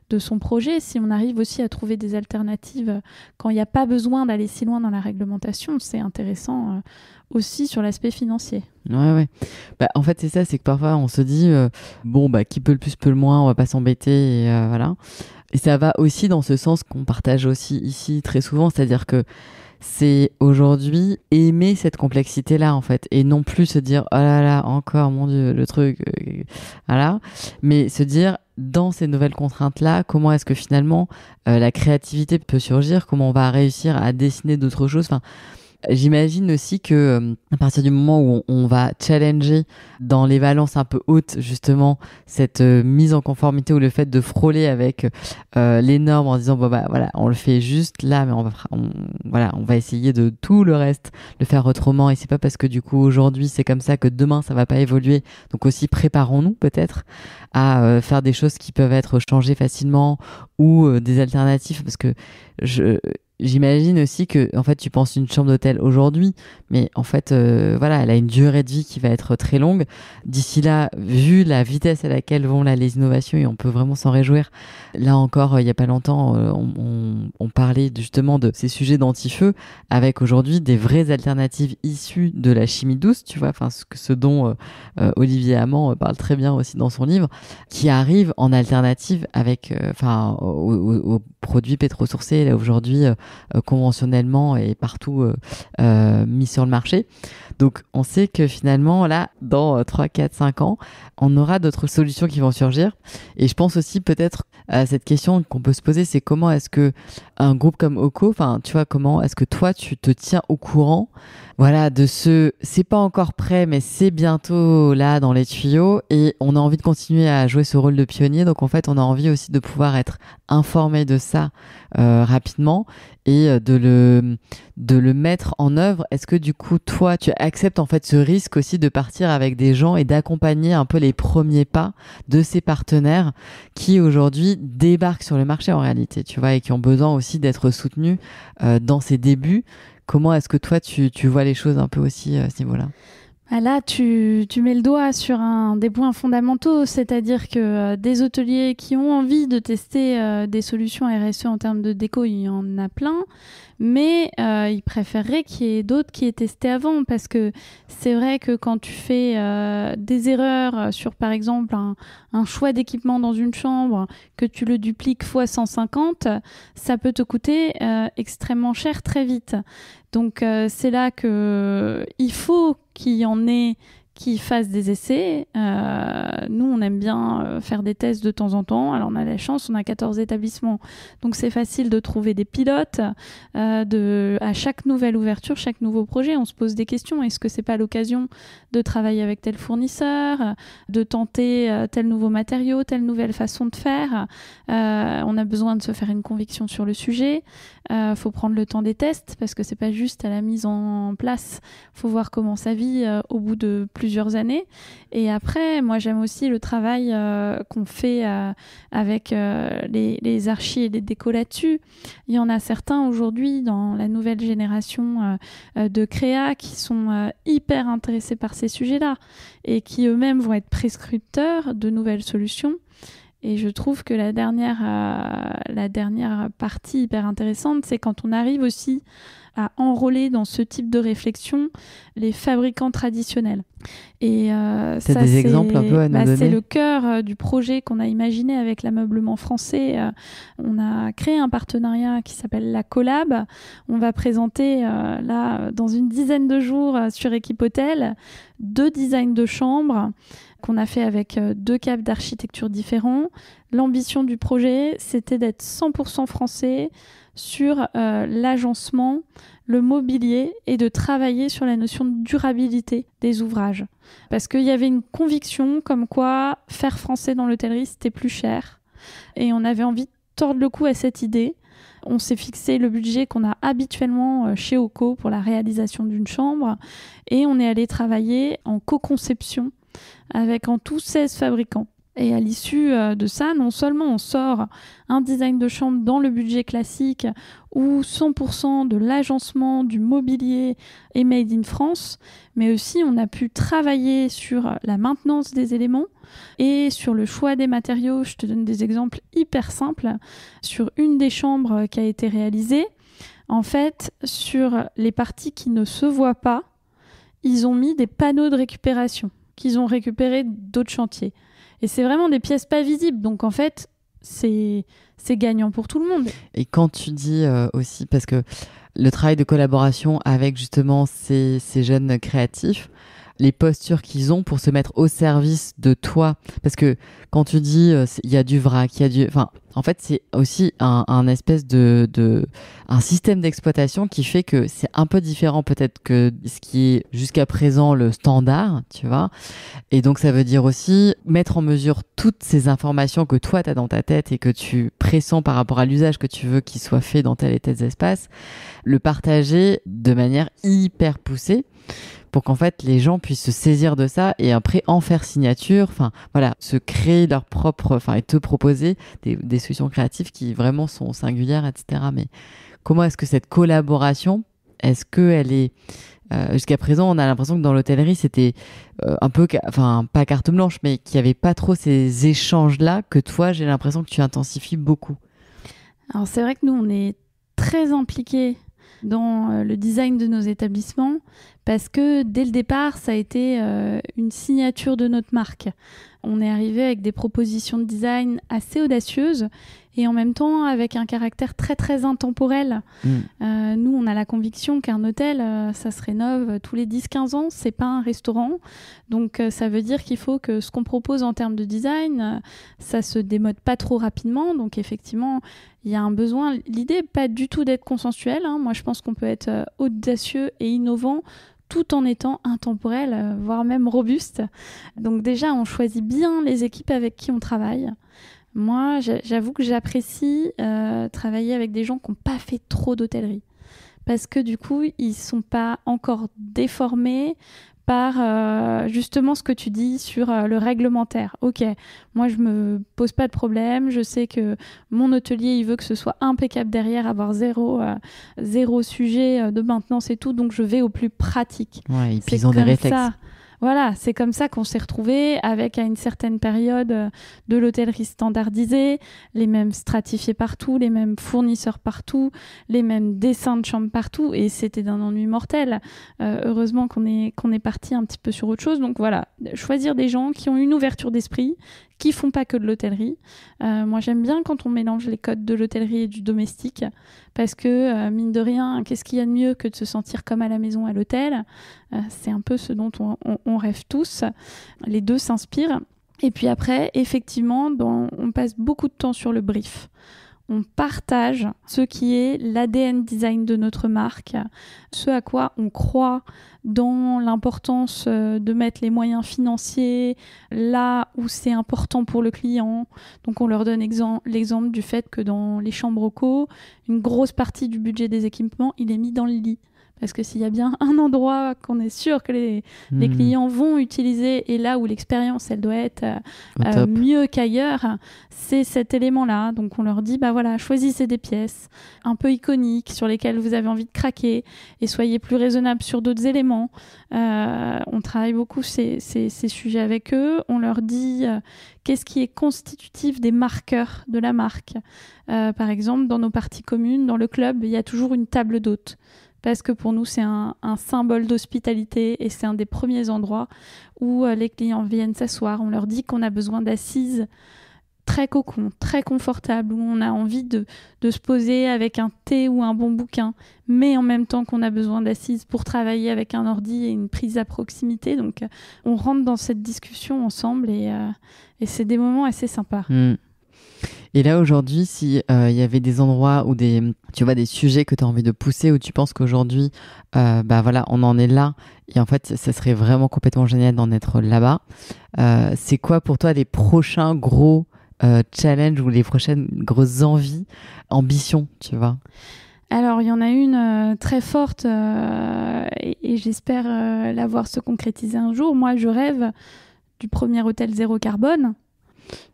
de son projet, si on arrive aussi à trouver des alternatives quand il n'y a pas besoin d'aller si loin dans la réglementation, c'est intéressant aussi sur l'aspect financier. Ouais. Bah, en fait, c'est ça, c'est que parfois on se dit, qui peut le plus peut le moins, on va pas s'embêter, et voilà. Et ça va aussi dans ce sens qu'on partage aussi ici très souvent, c'est-à-dire que c'est aujourd'hui aimer cette complexité-là, en fait, et non plus se dire, oh là là, encore, mon Dieu, le truc, voilà, mais se dire, dans ces nouvelles contraintes-là, comment est-ce que finalement la créativité peut surgir, comment on va réussir à dessiner d'autres choses, enfin, j'imagine aussi que à partir du moment où on va challenger dans les valences un peu hautes justement cette mise en conformité ou le fait de frôler avec les normes en disant voilà, on le fait juste là mais on va essayer de tout le reste le faire autrement, et c'est pas parce que du coup aujourd'hui c'est comme ça que demain ça va pas évoluer. Donc aussi préparons-nous peut-être à faire des choses qui peuvent être changées facilement ou des alternatives, parce que j'imagine aussi que, en fait, tu penses une chambre d'hôtel aujourd'hui, mais en fait, voilà, elle a une durée de vie qui va être très longue. D'ici là, vu la vitesse à laquelle vont là les innovations, et on peut vraiment s'en réjouir. Là encore, il y a pas longtemps, on parlait justement de ces sujets d'anti-feu, avec aujourd'hui des vraies alternatives issues de la chimie douce, tu vois, enfin ce dont Olivier Amand parle très bien aussi dans son livre, qui arrivent en alternative avec, aux produits pétrosourcés là aujourd'hui. Conventionnellement et partout mis sur le marché. Donc on sait que finalement là, dans 3, 4, 5 ans, on aura d'autres solutions qui vont surgir. Et je pense aussi peut-être à cette question qu'on peut se poser, c'est comment est-ce que un groupe comme OCO, enfin tu vois, comment est-ce que toi tu te tiens au courant, voilà, de c'est pas encore prêt mais c'est bientôt là dans les tuyaux, et on a envie de continuer à jouer ce rôle de pionnier. Donc en fait on a envie aussi de pouvoir être informé de ça rapidement et de le mettre en œuvre. Est-ce que du coup toi tu acceptes en fait ce risque aussi de partir avec des gens et d'accompagner un peu les premiers pas de ces partenaires qui aujourd'hui débarquent sur le marché en réalité, tu vois, et qui ont besoin aussi d'être soutenus dans ces débuts? Comment est-ce que toi tu vois les choses un peu aussi à ce niveau-là? Là, tu mets le doigt sur un des points fondamentaux, c'est-à-dire que des hôteliers qui ont envie de tester des solutions RSE en termes de déco, il y en a plein, mais ils préféreraient qu'il y ait d'autres qui aient testé avant, parce que c'est vrai que quand tu fais des erreurs sur, par exemple, un choix d'équipement dans une chambre, que tu le dupliques fois 150, ça peut te coûter extrêmement cher très vite. Donc c'est là qu'il faut qu'il y en ait qui fassent des essais. Nous, on aime bien faire des tests de temps en temps. Alors, on a la chance, on a 14 établissements. Donc, c'est facile de trouver des pilotes. À chaque nouvelle ouverture, chaque nouveau projet, on se pose des questions. Est-ce que c'est pas l'occasion de travailler avec tel fournisseur, de tenter tel nouveau matériau, telle nouvelle façon de faire? On a besoin de se faire une conviction sur le sujet. Faut prendre le temps des tests, parce que c'est pas juste à la mise en place. Faut voir comment ça vit au bout de plusieurs années. Et après, moi, j'aime aussi le travail qu'on fait avec les archis et les décos là-dessus. Il y en a certains aujourd'hui dans la nouvelle génération de créa qui sont hyper intéressés par ces sujets-là et qui eux-mêmes vont être prescripteurs de nouvelles solutions. Et je trouve que la dernière partie hyper intéressante, c'est quand on arrive aussi à enrôler dans ce type de réflexion les fabricants traditionnels. Et t'as des exemples un peu à nous donner? C'est le cœur du projet qu'on a imaginé avec l'ameublement français. On a créé un partenariat qui s'appelle la Collab. On va présenter là, dans une dizaine de jours sur Équipe Hôtel, 2 designs de chambres qu'on a fait avec 2 caps d'architecture différents. L'ambition du projet, c'était d'être 100% français sur l'agencement, le mobilier, et de travailler sur la notion de durabilité des ouvrages. Parce qu'il y avait une conviction comme quoi faire français dans l'hôtellerie, c'était plus cher. Et on avait envie de tordre le cou à cette idée. On s'est fixé le budget qu'on a habituellement chez OCO pour la réalisation d'une chambre, et on est allé travailler en co-conception avec en tout 16 fabricants. Et à l'issue de ça, non seulement on sort un design de chambre dans le budget classique où 100% de l'agencement, du mobilier est made in France, mais aussi on a pu travailler sur la maintenance des éléments et sur le choix des matériaux. Je te donne des exemples hyper simples. Sur une des chambres qui a été réalisée, en fait, sur les parties qui ne se voient pas, ils ont mis des panneaux de récupération qu'ils ont récupérés d'autres chantiers. Et c'est vraiment des pièces pas visibles. Donc, en fait, c'est gagnant pour tout le monde. Et quand tu dis aussi, parce que le travail de collaboration avec justement ces jeunes créatifs, les postures qu'ils ont pour se mettre au service de toi. Parce que quand tu dis il y a du vrac, il y a du... Enfin, en fait, c'est aussi un espèce un système d'exploitation qui fait que c'est un peu différent peut-être que ce qui est jusqu'à présent le standard, tu vois. Et donc, ça veut dire aussi mettre en mesure toutes ces informations que toi, tu as dans ta tête et que tu pressens par rapport à l'usage que tu veux qu'il soit fait dans tel et tel espace, le partager de manière hyper poussée pour qu'en fait les gens puissent se saisir de ça et après en faire signature, enfin voilà, se créer leur propre, enfin et te proposer des solutions créatives qui vraiment sont singulières, etc. Mais comment est-ce que cette collaboration, est-ce qu'elle est jusqu'à présent, on a l'impression que dans l'hôtellerie, c'était un peu, enfin pas carte blanche, mais qu'il n'y avait pas trop ces échanges-là que toi, j'ai l'impression que tu intensifies beaucoup. Alors c'est vrai que nous, on est très impliqués dans le design de nos établissements parce que dès le départ, ça a été une signature de notre marque. On est arrivé avec des propositions de design assez audacieuses et en même temps avec un caractère très très intemporel. Nous, on a la conviction qu'un hôtel, ça se rénove tous les 10-15 ans, c'est pas un restaurant. Donc ça veut dire qu'il faut que ce qu'on propose en termes de design, ça se démode pas trop rapidement. Donc effectivement, il y a un besoin. L'idée, pas du tout d'être consensuel. Moi, je pense qu'on peut être audacieux et innovant tout en étant intemporel, voire même robuste. Donc déjà, on choisit bien les équipes avec qui on travaille. Moi, j'avoue que j'apprécie travailler avec des gens qui n'ont pas fait trop d'hôtellerie. Parce que du coup, ils ne sont pas encore déformés par justement ce que tu dis sur le réglementaire. Ok, moi je me pose pas de problème, je sais que mon hôtelier il veut que ce soit impeccable derrière, avoir zéro sujet de maintenance et tout, donc je vais au plus pratique. Ouais, et puis ils ont des réflexes. Ça. Voilà, c'est comme ça qu'on s'est retrouvés avec à une certaine période de l'hôtellerie standardisée, les mêmes stratifiés partout, les mêmes fournisseurs partout, les mêmes dessins de chambres partout, et c'était d'un ennui mortel. Heureusement qu'on est parti un petit peu sur autre chose. Donc voilà, choisir des gens qui ont une ouverture d'esprit, qui font pas que de l'hôtellerie. Moi, j'aime bien quand on mélange les codes de l'hôtellerie et du domestique, parce que, mine de rien, qu'est-ce qu'il y a de mieux que de se sentir comme à la maison à l'hôtel ? C'est un peu ce dont on rêve tous. Les deux s'inspirent. Et puis après, effectivement, on passe beaucoup de temps sur le brief. On partage ce qui est l'ADN design de notre marque, ce à quoi on croit dans l'importance de mettre les moyens financiers là où c'est important pour le client. Donc on leur donne l'exemple du fait que dans les chambres co, une grosse partie du budget des équipements, il est mis dans le lit. Parce que s'il y a bien un endroit qu'on est sûr que les clients vont utiliser et là où l'expérience, elle doit être mieux qu'ailleurs, c'est cet élément-là. Donc on leur dit, bah voilà, choisissez des pièces un peu iconiques sur lesquelles vous avez envie de craquer et soyez plus raisonnables sur d'autres éléments. On travaille beaucoup ces sujets avec eux. On leur dit qu'est-ce qui est constitutif des marqueurs de la marque. Par exemple, dans nos parties communes, dans le club, il y a toujours une table d'hôte. Parce que pour nous, c'est un symbole d'hospitalité et c'est un des premiers endroits où les clients viennent s'asseoir. On leur dit qu'on a besoin d'assises très cocon, très confortables, où on a envie de se poser avec un thé ou un bon bouquin, mais en même temps qu'on a besoin d'assises pour travailler avec un ordi et une prise à proximité. Donc, on rentre dans cette discussion ensemble et c'est des moments assez sympas. Et là, aujourd'hui, s'il y avait des endroits ou des sujets que tu as envie de pousser, où tu penses qu'aujourd'hui, voilà, on en est là, et en fait, ça serait vraiment complètement génial d'en être là-bas. C'est quoi pour toi les prochains gros challenges ou les prochaines grosses ambitions, tu vois ? Alors, il y en a une très forte et j'espère la voir se concrétiser un jour. Moi, je rêve du premier hôtel zéro carbone.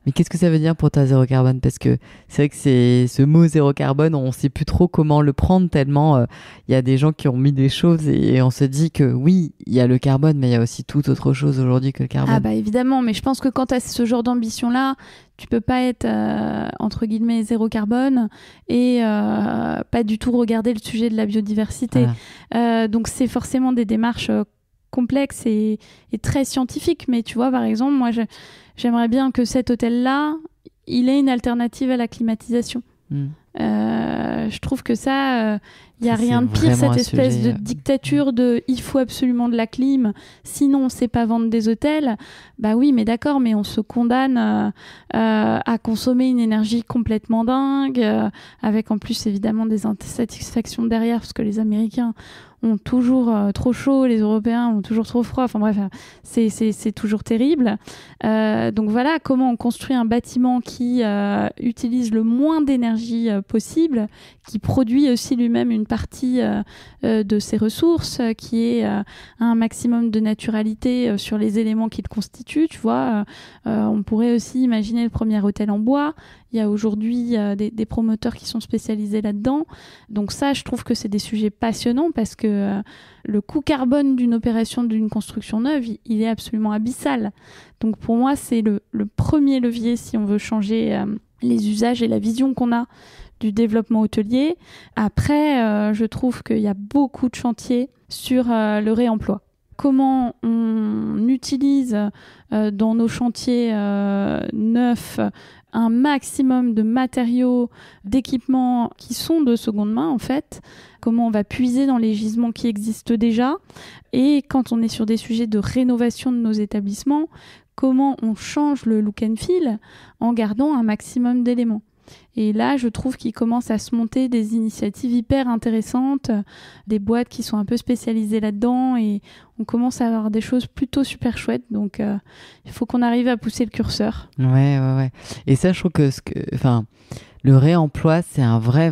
Mais qu'est-ce que ça veut dire pour toi zéro carbone? Parce que c'est vrai que c'est ce mot zéro carbone, on ne sait plus trop comment le prendre tellement il y a des gens qui ont mis des choses et on se dit que oui, il y a le carbone, mais il y a aussi toute autre chose aujourd'hui que le carbone. Ah bah évidemment, mais je pense que quand tu as ce genre d'ambition-là, tu peux pas être entre guillemets zéro carbone et pas du tout regarder le sujet de la biodiversité. Voilà. Donc c'est forcément des démarches complexes et très scientifiques. Mais tu vois, par exemple, moi j'aimerais bien que cet hôtel-là, il ait une alternative à la climatisation. Je trouve que ça, il n'y a rien de pire, cette espèce de dictature de il faut absolument de la clim, sinon on ne sait pas vendre des hôtels. Bah oui, mais d'accord, mais on se condamne à consommer une énergie complètement dingue, avec en plus évidemment des insatisfactions derrière, parce que les Américains ont toujours trop chaud, les Européens ont toujours trop froid. Enfin bref, c'est toujours terrible. Donc voilà, comment on construit un bâtiment qui utilise le moins d'énergie possible, qui produit aussi lui-même une partie de ses ressources, qui ait un maximum de naturalité sur les éléments qui le constituent. Tu vois, on pourrait aussi imaginer le premier hôtel en bois. Il y a aujourd'hui des promoteurs qui sont spécialisés là-dedans. Donc ça, je trouve que c'est des sujets passionnants parce que le coût carbone d'une opération, d'une construction neuve, il est absolument abyssal. Donc pour moi, c'est le premier levier si on veut changer les usages et la vision qu'on a du développement hôtelier. Après, je trouve qu'il y a beaucoup de chantiers sur le réemploi. Comment on utilise dans nos chantiers neufs un maximum de matériaux, d'équipements qui sont de seconde main en fait, comment on va puiser dans les gisements qui existent déjà, et quand on est sur des sujets de rénovation de nos établissements, comment on change le look and feel en gardant un maximum d'éléments. Et là, je trouve qu'il commence à se monter des initiatives hyper intéressantes, des boîtes qui sont un peu spécialisées là-dedans, et on commence à avoir des choses plutôt super chouettes. Donc, il faut qu'on arrive à pousser le curseur. Ouais. Et ça, je trouve que le réemploi, c'est un vrai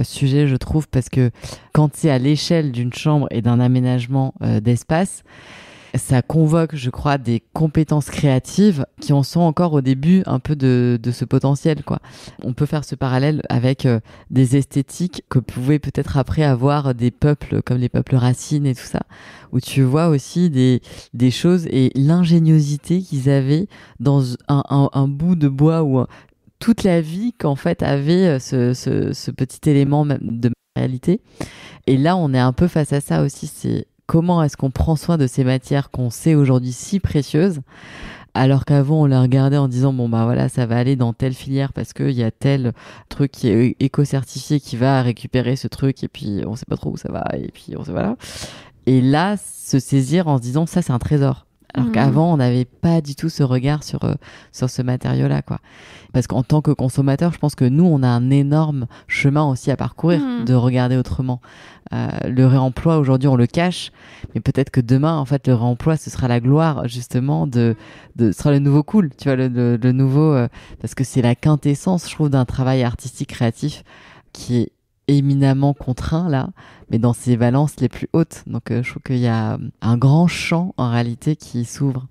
sujet, je trouve, parce que quand c'est à l'échelle d'une chambre et d'un aménagement d'espace, ça convoque, je crois, des compétences créatives qui en sont encore au début un peu de ce potentiel, quoi. On peut faire ce parallèle avec des esthétiques que pouvaient peut-être après avoir des peuples comme les peuples racines et tout ça, où tu vois aussi des choses et l'ingéniosité qu'ils avaient dans un bout de bois où toute la vie qu'en fait avait ce petit élément de réalité. Et là, on est un peu face à ça aussi, c'est comment est-ce qu'on prend soin de ces matières qu'on sait aujourd'hui si précieuses, alors qu'avant on les regardait en disant bon bah voilà, ça va aller dans telle filière parce qu'il y a tel truc qui est éco-certifié qui va récupérer ce truc et puis on sait pas trop où ça va et puis on sait voilà. Et là, se saisir en se disant ça c'est un trésor. Alors qu'avant, on n'avait pas du tout ce regard sur ce matériau-là, quoi. Parce qu'en tant que consommateur, je pense que nous, on a un énorme chemin aussi à parcourir de regarder autrement. Le réemploi, aujourd'hui, on le cache, mais peut-être que demain, en fait, le réemploi, ce sera la gloire, justement, ce sera le nouveau cool, tu vois, le nouveau... parce que c'est la quintessence, je trouve, d'un travail artistique créatif qui est éminemment contraint là, mais dans ses valences les plus hautes. Donc je trouve qu'il y a un grand champ en réalité qui s'ouvre.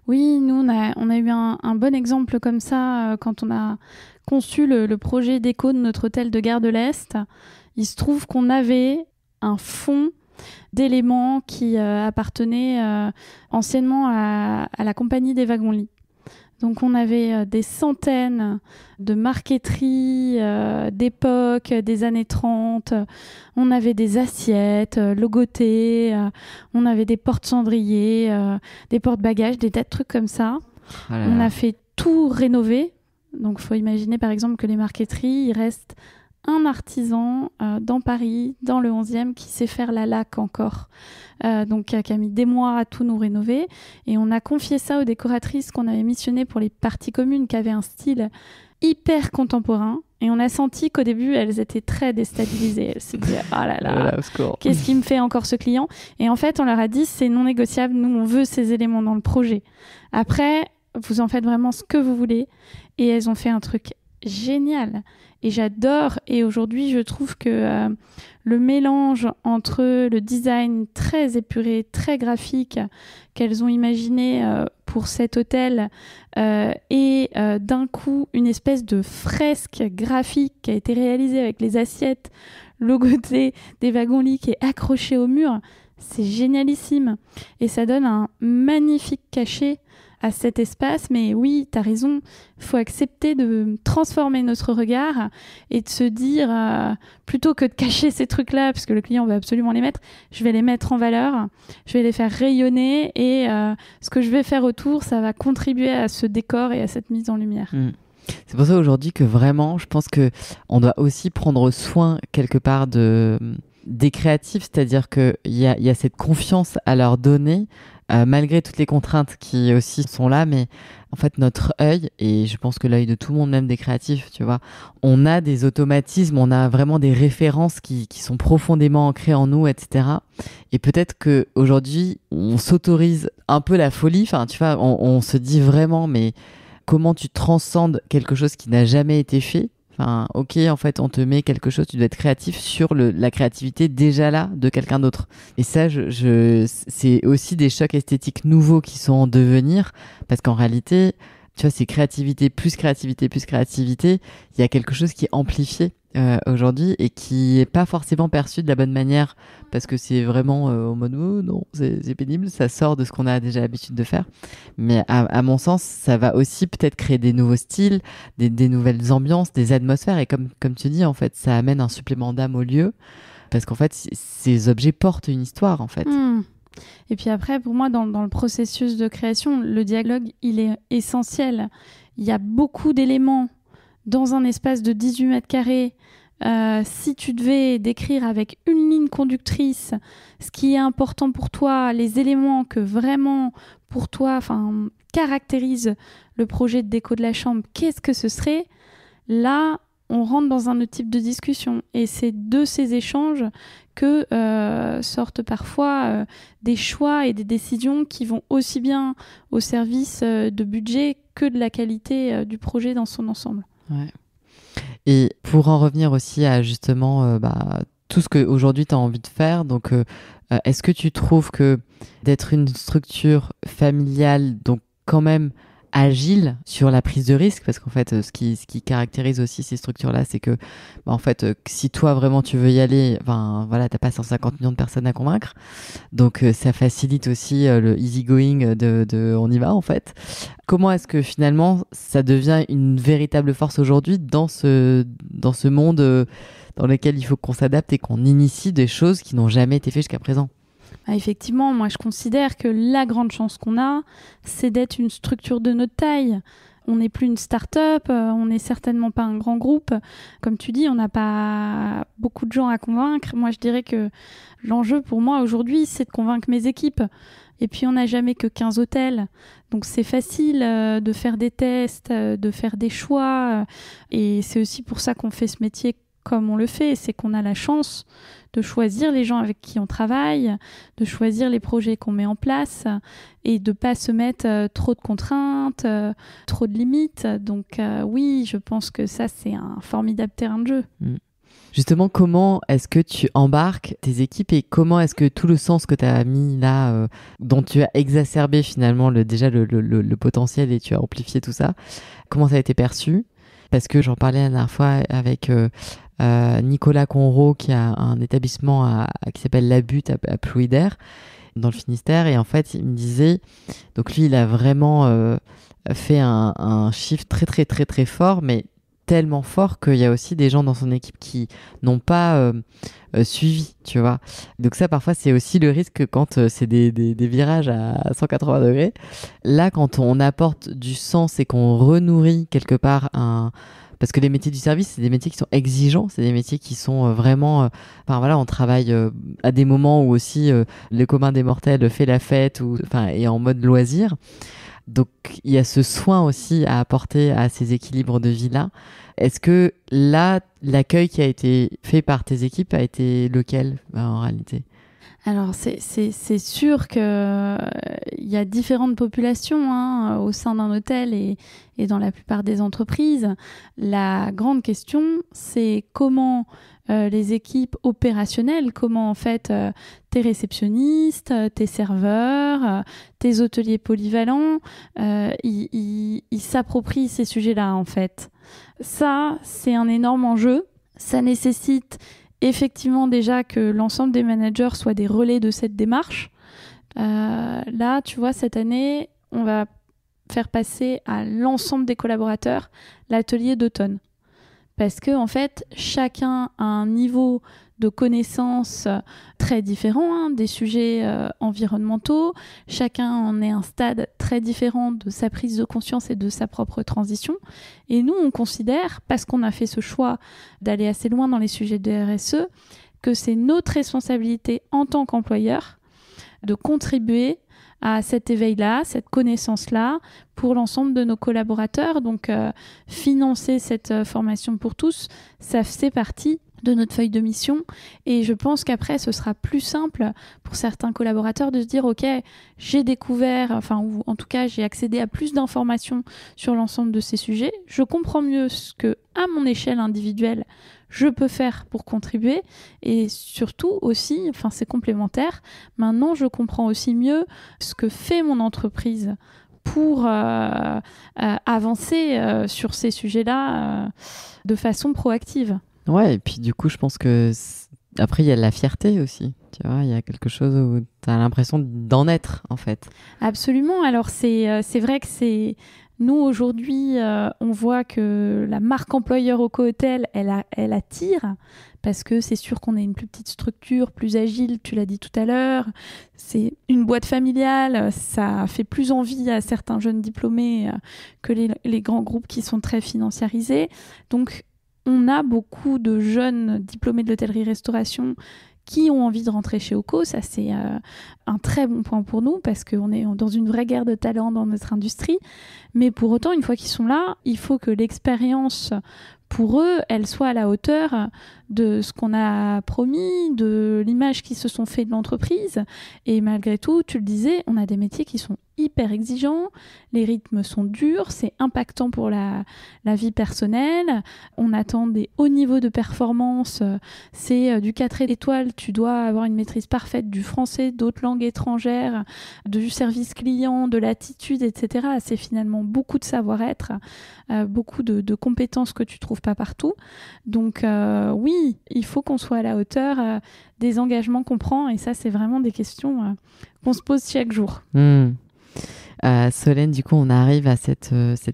Oui, nous on a eu un bon exemple comme ça quand on a conçu le projet déco de notre hôtel de Gare de l'Est. Il se trouve qu'on avait un fonds d'éléments qui appartenaient anciennement à la compagnie des wagons-lits. Donc on avait des centaines de marqueteries d'époque, des années 30. On avait des assiettes logotées, on avait des portes-cendriers, des porte-bagages, des tas de trucs comme ça. Voilà. On a fait tout rénover. Donc il faut imaginer par exemple que les marqueteries, il reste un artisan dans Paris, dans le 11e, qui sait faire la laque encore. Donc qui a mis des mois à tout nous rénover. Et on a confié ça aux décoratrices qu'on avait missionnées pour les parties communes, qui avaient un style hyper contemporain. Et on a senti qu'au début, elles étaient très déstabilisées. Elles se disaient « Oh là là, qu'est-ce qui me fait encore ce client ?» Et en fait, on leur a dit « C'est non négociable, nous, on veut ces éléments dans le projet. Après, vous en faites vraiment ce que vous voulez. » Et elles ont fait un truc génial. Et j'adore. Et aujourd'hui, je trouve que le mélange entre le design très épuré, très graphique qu'elles ont imaginé pour cet hôtel et d'un coup, une espèce de fresque graphique qui a été réalisée avec les assiettes logotées des wagons-lits qui est accrochée au mur, c'est génialissime. Et ça donne un magnifique cachet à cet espace, mais oui, tu as raison, il faut accepter de transformer notre regard et de se dire, plutôt que de cacher ces trucs-là, parce que le client veut absolument les mettre, je vais les mettre en valeur, je vais les faire rayonner et ce que je vais faire autour, ça va contribuer à ce décor et à cette mise en lumière. C'est pour ça aujourd'hui que vraiment, je pense qu'on doit aussi prendre soin quelque part des créatifs, c'est-à-dire qu'il y a cette confiance à leur donner, malgré toutes les contraintes qui aussi sont là, mais en fait notre œil, et je pense que l'œil de tout le monde, même des créatifs, tu vois, on a des automatismes, on a vraiment des références qui sont profondément ancrées en nous, etc. Et peut-être qu'aujourd'hui, on s'autorise un peu la folie, enfin tu vois, on se dit vraiment, mais comment tu transcendes quelque chose qui n'a jamais été fait? Enfin, ok, en fait, on te met quelque chose, tu dois être créatif sur la créativité déjà là de quelqu'un d'autre. Et ça, c'est aussi des chocs esthétiques nouveaux qui sont en devenir, parce qu'en réalité, tu vois, c'est créativité plus créativité plus créativité. Il y a quelque chose qui est amplifié aujourd'hui et qui est pas forcément perçu de la bonne manière, parce que c'est vraiment en mode oh, non, c'est pénible, ça sort de ce qu'on a déjà l'habitude de faire. Mais à mon sens, ça va aussi peut-être créer des nouveaux styles, des nouvelles ambiances, des atmosphères, et comme tu dis, en fait, ça amène un supplément d'âme au lieu, parce qu'en fait, ces objets portent une histoire, en fait. Et puis après, pour moi, dans le processus de création, le dialogue, il est essentiel. Il y a beaucoup d'éléments dans un espace de 18 mètres carrés. Si tu devais décrire avec une ligne conductrice ce qui est important pour toi, les éléments que vraiment pour toi caractérisent le projet de déco de la chambre, qu'est-ce que ce serait? Là, on rentre dans un autre type de discussion. Et c'est de ces échanges que sortent parfois des choix et des décisions qui vont aussi bien au service de budget que de la qualité du projet dans son ensemble. Ouais. Et pour en revenir aussi à justement tout ce qu'aujourd'hui tu as envie de faire, donc est-ce que tu trouves que d'être une structure familiale, donc quand même agile sur la prise de risque, parce qu'en fait ce qui caractérise aussi ces structures-là, c'est que en fait si toi vraiment tu veux y aller, voilà, t'as pas 150 millions de personnes à convaincre, donc ça facilite aussi le easy going de on y va en fait. Comment est-ce que finalement ça devient une véritable force aujourd'hui dans ce monde dans lequel il faut qu'on s'adapte et qu'on initie des choses qui n'ont jamais été faites jusqu'à présent? Effectivement, moi je considère que la grande chance qu'on a, c'est d'être une structure de notre taille. On n'est plus une start-up, on n'est certainement pas un grand groupe. Comme tu dis, on n'a pas beaucoup de gens à convaincre. Moi je dirais que l'enjeu pour moi aujourd'hui, c'est de convaincre mes équipes. Et puis on n'a jamais que 15 hôtels. Donc c'est facile de faire des tests, de faire des choix. Et c'est aussi pour ça qu'on fait ce métier comme on le fait. C'est qu'on a la chance de choisir les gens avec qui on travaille, de choisir les projets qu'on met en place et de ne pas se mettre trop de contraintes, trop de limites. Donc oui, je pense que ça, c'est un formidable terrain de jeu. Justement, comment est-ce que tu embarques tes équipes et comment est-ce que tout le sens que tu as mis là, dont tu as exacerbé finalement déjà le potentiel et tu as amplifié tout ça, comment ça a été perçu? Parce que j'en parlais la dernière fois avec Nicolas Conro, qui a un établissement qui s'appelle La Butte à Plouidère, dans le Finistère. Et en fait, il me disait, donc lui, il a vraiment fait un chiffre très, très, très, très fort, mais tellement fort qu'il y a aussi des gens dans son équipe qui n'ont pas suivi, tu vois. Donc ça, parfois, c'est aussi le risque quand c'est des virages à 180 degrés. Là, quand on apporte du sens et qu'on renourrit quelque part parce que les métiers du service, c'est des métiers qui sont exigeants, c'est des métiers qui sont vraiment... on travaille à des moments où aussi le commun des mortels fait la fête et en mode loisir. Donc, il y a ce soin aussi à apporter à ces équilibres de vie-là. Est-ce que là, l'accueil qui a été fait par tes équipes a été lequel en réalité ? Alors, c'est sûr qu'il y a différentes populations au sein d'un hôtel et dans la plupart des entreprises. La grande question, c'est comment les équipes opérationnelles, comment en fait tes réceptionnistes, tes serveurs, tes hôteliers polyvalents, ils s'approprient ces sujets-là en fait. Ça, c'est un énorme enjeu. Ça nécessite effectivement déjà que l'ensemble des managers soient des relais de cette démarche. Là, tu vois, cette année, on va faire passer à l'ensemble des collaborateurs l'atelier d'automne. Parce que, en fait, chacun a un niveau de connaissance très différent des sujets environnementaux. Chacun en est à un stade très différent de sa prise de conscience et de sa propre transition. Et nous, on considère, parce qu'on a fait ce choix d'aller assez loin dans les sujets de RSE, que c'est notre responsabilité en tant qu'employeur de contribuer à cet éveil-là, cette connaissance-là pour l'ensemble de nos collaborateurs. Donc, financer cette formation pour tous, ça fait partie de notre feuille de mission. Et je pense qu'après, ce sera plus simple pour certains collaborateurs de se dire « Ok, j'ai découvert, ou en tout cas, j'ai accédé à plus d'informations sur l'ensemble de ces sujets. Je comprends mieux ce que, à mon échelle individuelle, je peux faire pour contribuer. Et surtout aussi, c'est complémentaire, maintenant, je comprends aussi mieux ce que fait mon entreprise pour avancer sur ces sujets-là de façon proactive. » Ouais, et puis du coup, je pense que après, il y a de la fierté aussi. Tu vois, il y a quelque chose où tu as l'impression d'en être, en fait. Absolument. Alors, c'est vrai que c'est... Nous, aujourd'hui, on voit que la marque employeur au co-hôtel, elle attire, parce que c'est sûr qu'on est une plus petite structure, plus agile, tu l'as dit tout à l'heure. C'est une boîte familiale, ça fait plus envie à certains jeunes diplômés que les grands groupes qui sont très financiarisés. Donc, on a beaucoup de jeunes diplômés de l'hôtellerie-restauration qui ont envie de rentrer chez OCO. Ça, c'est un très bon point pour nous parce qu'on est dans une vraie guerre de talent dans notre industrie. Mais pour autant, une fois qu'ils sont là, il faut que l'expérience, pour eux, elle soit à la hauteur de ce qu'on a promis, de l'image qu'ils se sont fait de l'entreprise. Et malgré tout, tu le disais, on a des métiers qui sont hyper exigeants, les rythmes sont durs, c'est impactant pour la vie personnelle, on attend des hauts niveaux de performance, c'est du 4 étoiles, tu dois avoir une maîtrise parfaite du français, d'autres langues étrangères, du service client, de l'attitude, etc. C'est finalement beaucoup de savoir-être, beaucoup de compétences que tu trouves pas partout. Donc oui, il faut qu'on soit à la hauteur des engagements qu'on prend, et ça, c'est vraiment des questions qu'on se pose chaque jour. Solène, du coup, on arrive à cette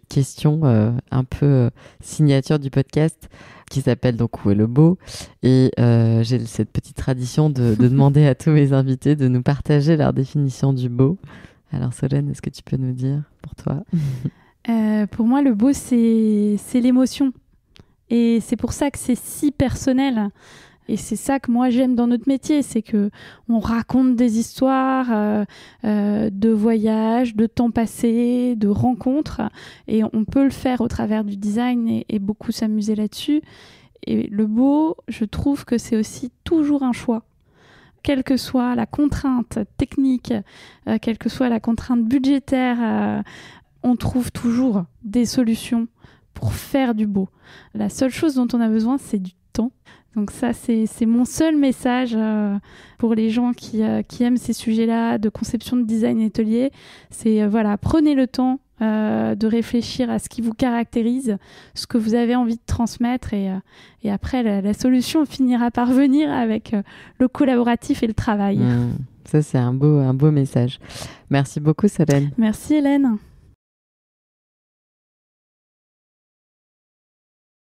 question un peu signature du podcast qui s'appelle donc Où est le beau ? Et j'ai cette petite tradition de demander à tous mes invités de nous partager leur définition du beau. Alors Solène, est-ce que tu peux nous dire pour toi ? Pour moi, le beau, c'est l'émotion. Et c'est pour ça que c'est si personnel. Et c'est ça que moi j'aime dans notre métier, c'est que on raconte des histoires de voyages, de temps passé, de rencontres, et on peut le faire au travers du design et beaucoup s'amuser là-dessus. Et le beau, je trouve que c'est aussi toujours un choix. Quelle que soit la contrainte technique, quelle que soit la contrainte budgétaire, on trouve toujours des solutions pour faire du beau. La seule chose dont on a besoin, c'est du temps. Donc ça, c'est mon seul message pour les gens qui aiment ces sujets-là de conception de design atelier. C'est prenez le temps de réfléchir à ce qui vous caractérise, ce que vous avez envie de transmettre, et après, la solution finira par venir avec le collaboratif et le travail. Ça, c'est un beau message. Merci beaucoup, Solène. Merci, Hélène.